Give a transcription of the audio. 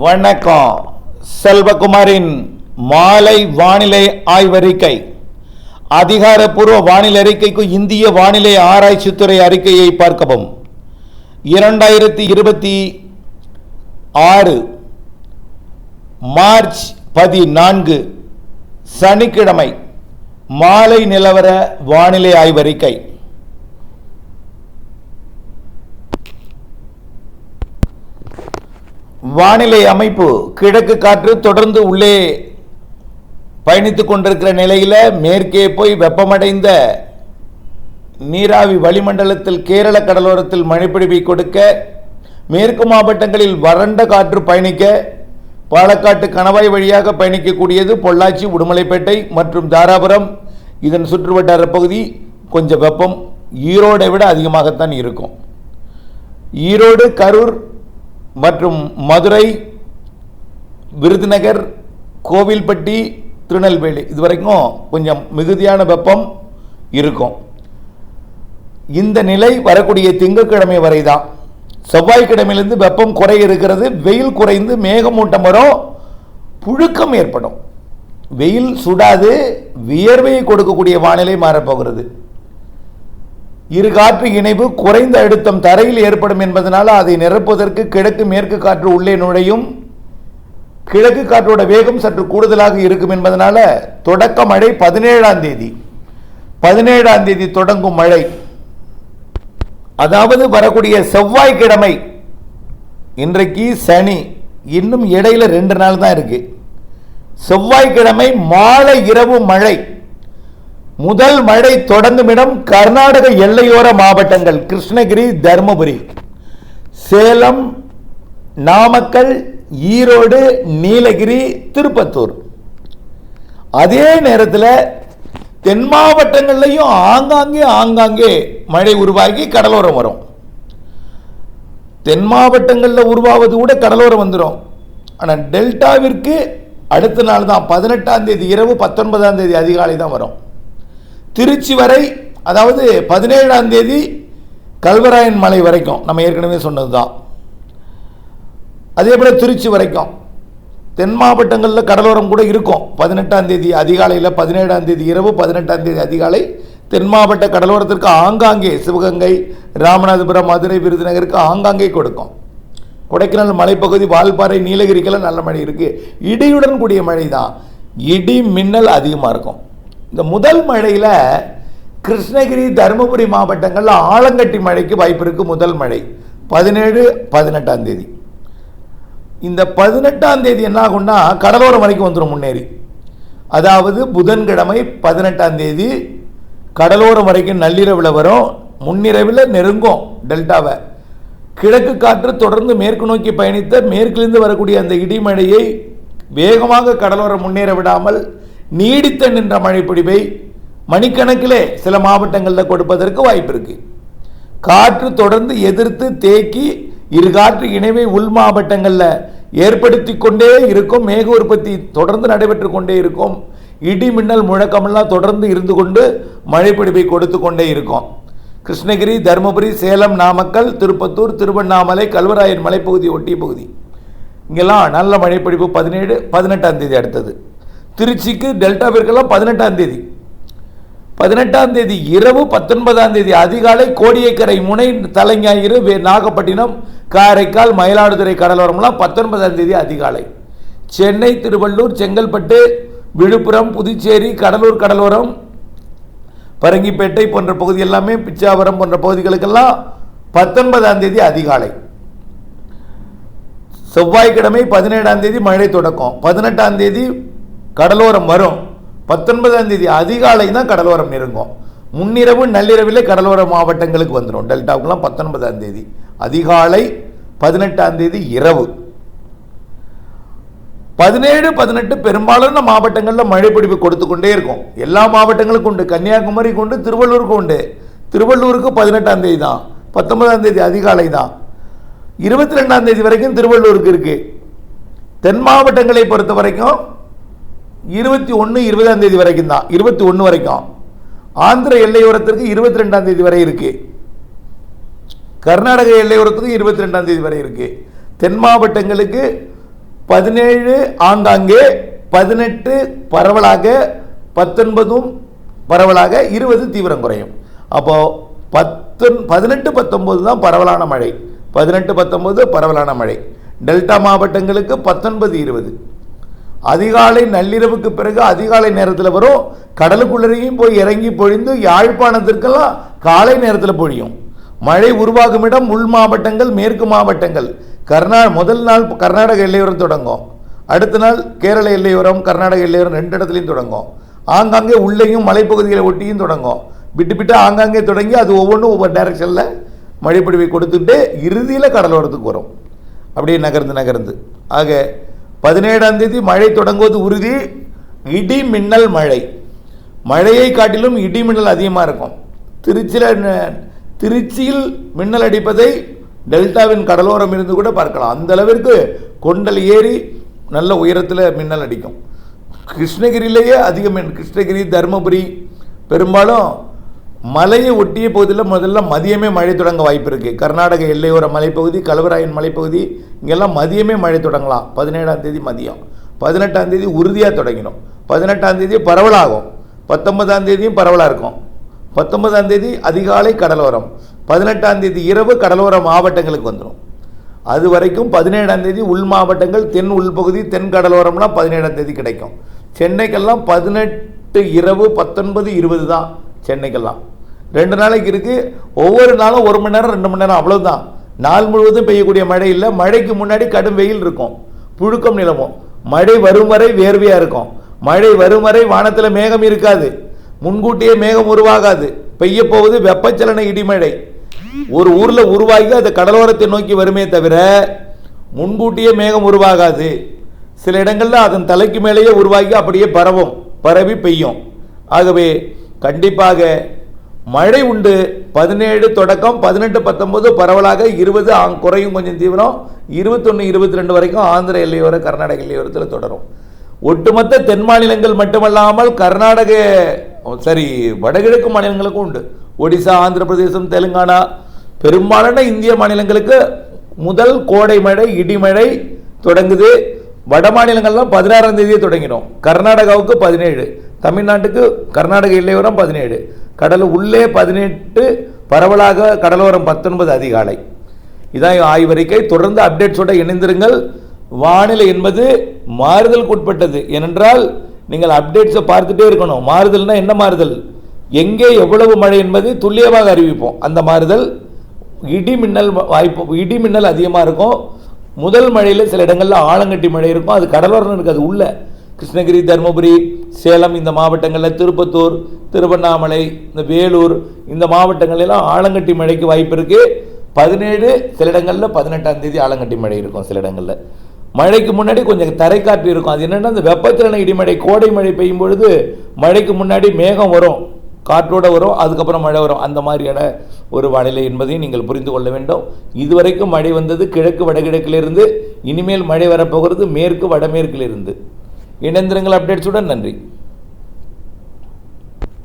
வணக்கம். செல்வகுமாரின் மாலை வானிலை ஆய்வறிக்கை. அதிகாரப்பூர்வ வானிலை அறிக்கைக்கு இந்திய வானிலை ஆராய்ச்சித்துறை அறிக்கையை பார்க்கவும். 2026 மார்ச் 14 சனிக்கிழமை மாலை நிலவர வானிலை ஆய்வறிக்கை. வானிலை அமைப்பு: கிழக்கு காற்று தொடர்ந்து உள்ளே பயணித்துக் கொண்டிருக்கிற நிலையில் மேற்கே போய் வெப்பமடைந்த நீராவி வளிமண்டலத்தில் கேரள கடலோரத்தில் மழைப்பொழிவை கொடுக்க, மேற்கு மாவட்டங்களில் வறண்ட காற்று பயணிக்க, பாலக்காட்டு கணவாய் வழியாக பயணிக்கக்கூடியது பொள்ளாச்சி, உடுமலைப்பேட்டை மற்றும் தாராபுரம், இதன் சுற்றுவட்டார பகுதி கொஞ்சம் வெப்பம் ஈரோடை விட அதிகமாகத்தான் இருக்கும். ஈரோடு, கரூர் மற்றும் மதுரை, விருதுநகர், கோவில்பட்டி, திருநெல்வேலி இதுவரைக்கும் கொஞ்சம் மிகுதியான வெப்பம் இருக்கும். இந்த நிலை வரக்கூடிய திங்கட்கிழமை வரை தான். செவ்வாய்க்கிழமையிலிருந்து வெப்பம் குறைய இருக்கிறது. வெயில் குறைந்து மேகமூட்டம் வரும், புழுக்கம் ஏற்படும். வெயில் சுடாது, வியர்வையை கொடுக்கக்கூடிய வானிலை மாறப்போகிறது. இரு காற்று இணைவு குறைந்த அழுத்தம் தரையில் ஏற்படும் என்பதனால அதை நிரப்புவதற்கு கிழக்கு மேற்கு காற்று உள்ளே நுழையும். கிழக்கு காற்றோட வேகம் சற்று கூடுதலாக இருக்கும் என்பதனால தொடக்க மழை 17ஆம் தேதி தொடங்கும் மழை, அதாவது வரக்கூடிய செவ்வாய்க்கிழமை. இன்றைக்கு சனி, இன்னும் இடையில 2 நாள் தான் இருக்கு. செவ்வாய்க்கிழமை மாலை இரவு மழை. முதல் மழை தொடங்கும் இடம் கர்நாடக எல்லையோர மாவட்டங்கள் கிருஷ்ணகிரி, தர்மபுரி, சேலம், நாமக்கல், ஈரோடு, நீலகிரி, திருப்பத்தூர். அதே நேரத்தில் தென் மாவட்டங்கள்லையும் ஆங்காங்கே மழை உருவாகி கடலோரம் வரும். தென் மாவட்டங்களில் உருவாவது கூட கடலோரம் வந்துடும். ஆனால் டெல்டாவிற்கு அடுத்த நாள் தான் 18ஆம் தேதி இரவு 19ஆம் தேதி அதிகாலை தான் வரும். திருச்சி வரை, அதாவது 17ஆம் தேதி கல்வராயன் மலை வரைக்கும் நம்ம ஏற்கனவே சொன்னது தான். அதே போல் திருச்சி வரைக்கும் தென் மாவட்டங்களில் கடலோரம் கூட இருக்கும். 18ஆம் தேதி அதிகாலையில், 17ஆம் தேதி இரவு, 18ஆம் தேதி அதிகாலை தென் மாவட்ட கடலோரத்திற்கு ஆங்காங்கே சிவகங்கை, ராமநாதபுரம், மதுரை, விருதுநகருக்கு ஆங்காங்கே கொடுக்கும். கொடைக்கானல் மலைப்பகுதி, வால்பாறை, நீலகிரிக்கெல்லாம் நல்ல மழை இருக்குது. இடியுடன் கூடிய மழை தான். இடி மின்னல் அதிகமாக இருக்கும். இந்த முதல் மழையில் கிருஷ்ணகிரி, தருமபுரி மாவட்டங்களில் ஆலங்கட்டி மழைக்கு வாய்ப்பு இருக்குது. முதல் மழை 17, 18ஆம் தேதி. இந்த 18ஆம் தேதி என்ன ஆகும்னா கடலோரம் வரைக்கும் வந்துடும் முன்னேறி. அதாவது புதன்கிழமை 18ஆம் தேதி கடலோரம் வரைக்கும் நள்ளிரவில் வரும். முன்னிரவில் நெருங்கும் டெல்டாவை. கிழக்கு காற்று தொடர்ந்து மேற்கு நோக்கி பயணித்த மேற்கிலிருந்து வரக்கூடிய அந்த இடிமழையை வேகமாக கடலோரம் முன்னேற விடாமல் நீடித்த நின்ற மழைப்பிடிவை மணிக்கணக்கிலே சில மாவட்டங்களில் கொடுப்பதற்கு வாய்ப்பு இருக்கு. காற்று தொடர்ந்து எதிர்த்து தேக்கி இரு காற்று இணைவை உள் மாவட்டங்களில் ஏற்படுத்தி கொண்டே இருக்கும். மேக உற்பத்தி தொடர்ந்து நடைபெற்று கொண்டே இருக்கும். இடி மின்னல் முழக்கமெல்லாம் தொடர்ந்து இருந்து கொண்டு மழைப்பிடிவை கொடுத்து கொண்டே இருக்கும். கிருஷ்ணகிரி, தருமபுரி, சேலம், நாமக்கல், திருப்பத்தூர், திருவண்ணாமலை, கல்வராயன் மலைப்பகுதி ஒட்டிய பகுதி இங்கெல்லாம் நல்ல மழைப்பிடிப்பு 17, 18ஆம் தேதி. அடுத்தது திருச்சிக்கு, டெல்டாவிற்கெல்லாம் 18ஆம் தேதி. 18ஆம் தேதி இரவு, 19ஆம் தேதி அதிகாலை கோடியக்கரை முனை, தலைஞாயிறு, நாகப்பட்டினம், காரைக்கால், மயிலாடுதுறை கடலோரம்லாம் 19ஆம் தேதி அதிகாலை. சென்னை, திருவள்ளூர், செங்கல்பட்டு, விழுப்புரம், புதுச்சேரி, கடலூர் கடலோரம், பரங்கிப்பேட்டை போன்ற பகுதி எல்லாமே, பிச்சாவரம் போன்ற பகுதிகளுக்கெல்லாம் 19ஆம் தேதி அதிகாலை. செவ்வாய்க்கிழமை 17ஆம் தேதி மழை தொடக்கம். 18ஆம் தேதி கடலோரம் வரும். 19ஆம் தேதி அதிகாலை தான் கடலோரம் நெருங்கும். முன்னிரவு நள்ளிரவில் கடலோர மாவட்டங்களுக்கு வந்துடும். டெல்டாவுக்குலாம் 19ஆம் தேதி அதிகாலை, 18ஆம் தேதி இரவு. 17, 18 பெரும்பாலான மாவட்டங்களில் மழைப்பிடிப்பு கொடுத்து கொண்டே இருக்கும். எல்லா மாவட்டங்களுக்கும் உண்டு. கன்னியாகுமரி உண்டு, திருவள்ளூருக்கு உண்டு. திருவள்ளூருக்கு 18ஆம் தேதி தான், 19ஆம் தேதி அதிகாலை தான். 22ஆம் தேதி வரைக்கும் திருவள்ளூருக்கு இருக்கு. தென் மாவட்டங்களை பொறுத்த வரைக்கும் 21, 20ஆம் தேதி வரைக்கும் தான். 21 வரைக்கும். ஆந்திர எல்லையோரத்திற்கு 22ஆம் தேதி வரை இருக்கு. கர்நாடக எல்லையோரத்துக்கு 22ஆம் தேதி வரை இருக்கு. தென் மாவட்டங்களுக்கு 17 ஆங்காங்கே, 18 பரவலாக, 19 பரவலாக, 20 தீவிரம் குறையும். அப்போது 18, 19 தான் பரவலான மழை. 18, 19 பரவலான மழை. டெல்டா மாவட்டங்களுக்கு 19, 20 அதிகாலை நள்ளிரவுக்கு பிறகு அதிகாலை நேரத்தில் வரும். கடலுக்குள்ளரையும் போய் இறங்கி பொழிந்து யாழ்ப்பாணத்திற்கெல்லாம் காலை நேரத்தில் பொழியும். மழை உருவாகும் இடம் உள் மாவட்டங்கள், மேற்கு மாவட்டங்கள். முதல் நாள் கர்நாடக எல்லையோரம் தொடங்கும், அடுத்த நாள் கேரள எல்லையோரம், கர்நாடக எல்லையோரம் 2 இடத்துலையும் தொடங்கும். ஆங்காங்கே உள்ளேயும் மலைப்பகுதிகளை ஒட்டியும் தொடங்கும். விட்டு விட்டு ஆங்காங்கே தொடங்கி அது ஒவ்வொன்றும் ஒவ்வொரு டைரக்ஷனில் மழைப்பொழிவை கொடுத்துட்டு இறுதியில் கடலோரத்துக்கு வரும். அப்படியே நகர்ந்து ஆக 17ஆம் தேதி மழை தொடங்குவது உறுதி. இடி மின்னல் மழை, மழையை காட்டிலும் இடி மின்னல் அதிகமாக இருக்கும். திருச்சியில் மின்னல் அடிப்பதை டெல்டாவின் கடலோரம் இருந்து கூட பார்க்கலாம். அந்த அளவிற்கு கொண்டல் ஏறி நல்ல உயரத்தில் மின்னல் அடிக்கும். கிருஷ்ணகிரியிலேயே அதிகம். கிருஷ்ணகிரி, தருமபுரி பெரும்பாலும் மலையை ஒட்டிய பகுதியில் முதல்ல மதியமே மழை தொடங்க வாய்ப்பு இருக்குது. கர்நாடக எல்லையோர மலைப்பகுதி, கலவராயன் மலைப்பகுதி, இங்கெல்லாம் மதியமே மழை தொடங்கலாம். 17ஆம் தேதி மதியம், 18ஆம் தேதி உறுதியாக தொடங்கிடும். 18ஆம் தேதி பரவலாகும், 19ஆம் தேதியும் பரவலாக இருக்கும். 19ஆம் தேதி அதிகாலை கடலோரம், 18ஆம் தேதி இரவு கடலோர மாவட்டங்களுக்கு வந்துடும். அது வரைக்கும் 17ஆம் தேதி உள் மாவட்டங்கள், தென் உள்பகுதி, தென் கடலோரம்லாம் 17ஆம் தேதி கிடைக்கும். சென்னைக்கெல்லாம் 18 இரவு, 19, 20 தான் சென்னைக்கெல்லாம். 2 நாளைக்கு இருக்குது. ஒவ்வொரு நாளும் 1 மணி நேரம் 2 மணி நேரம் அவ்வளோதான். நாள் முழுவதும் பெய்யக்கூடிய மழை இல்லை. மழைக்கு முன்னாடி கடும் வெயில் இருக்கும், புழுக்கம் நிலவும். மழை வரும் வரை வேர்வையாக இருக்கும். மழை வரும் வரை வானத்தில் மேகம் இருக்காது, முன்கூட்டியே மேகம் உருவாகாது. பெய்ய போவது வெப்பச்சலன இடிமழை. ஒரு ஊரில் உருவாகி அது கடலோரத்தை நோக்கி வருமே தவிர முன்கூட்டியே மேகம் உருவாகாது. சில இடங்களில் அதன் தலைக்கு மேலேயே உருவாகி அப்படியே பரவி பெய்யும். ஆகவே கண்டிப்பாக மழை உண்டு. 17 தொடக்கம், 18, 19 பரவலாக, 20 குறையும் கொஞ்சம் தீவிரம், 21, 22 வரைக்கும் ஆந்திர எல்லையோர, கர்நாடக எல்லையோரத்தில் தொடரும். ஒட்டுமொத்த தென் மாநிலங்கள் மட்டுமல்லாமல் வடகிழக்கு மாநிலங்களுக்கும் உண்டு. ஒடிசா, ஆந்திர பிரதேசம், தெலுங்கானா, பெரும்பாலான இந்திய மாநிலங்களுக்கு முதல் கோடை மழை, இடிமழை தொடங்குது. வட மாநிலங்கள்லாம் 16ஆம் தேதியே தொடங்கிடும். கர்நாடகாவுக்கு 17, தமிழ்நாட்டுக்கு கர்நாடக எல்லையோரம் 17, கடல் உள்ளே 18, பரவலாக கடலோரம் 19 அதிகாலை. இதான் ஆய்வறிக்கை. தொடர்ந்து அப்டேட்ஸோட இணைந்திருங்கள். வானிலை என்பது மாறுதலுக்கு உட்பட்டது. ஏனென்றால் நீங்கள் அப்டேட்ஸை பார்த்துட்டே இருக்கணும். மாறுதல்னா என்ன மாறுதல், எங்கே எவ்வளவு மழை என்பதை துல்லியமாக அறிவிப்போம். அந்த மாறுதல் இடி மின்னல் அதிகமாக இருக்கும். முதல் மழையில் சில இடங்களில் ஆலங்கட்டி மழை இருக்கும். அது கடலோரம் இருக்காது, உள்ள கிருஷ்ணகிரி, தருமபுரி, சேலம் இந்த மாவட்டங்களில், திருப்பத்தூர், திருவண்ணாமலை, இந்த வேலூர் இந்த மாவட்டங்களெல்லாம் ஆலங்கட்டி மழைக்கு வாய்ப்பு இருக்குது. 17 சில இடங்களில், 18ஆம் தேதி ஆலங்கட்டி மழை இருக்கும். சில இடங்களில் மழைக்கு முன்னாடி கொஞ்சம் தரைக்காற்று இருக்கும். அது என்னென்னா இந்த வெப்பச்சலன இடிமழை, கோடை மழை பெய்யும் பொழுது மழைக்கு முன்னாடி மேகம் வரும், காற்றோடு வரும், அதுக்கப்புறம் மழை வரும். அந்த மாதிரியான ஒரு வானிலை என்பதையும் நீங்கள் புரிந்து கொள்ள வேண்டும். இதுவரைக்கும் மழை வந்தது கிழக்கு வடகிழக்கிலிருந்து, இனிமேல் மழை வரப்போகிறது மேற்கு வடமேற்கிலிருந்து. இணைந்திருங்கள் அப்டேட்ஸுடன். நன்றி.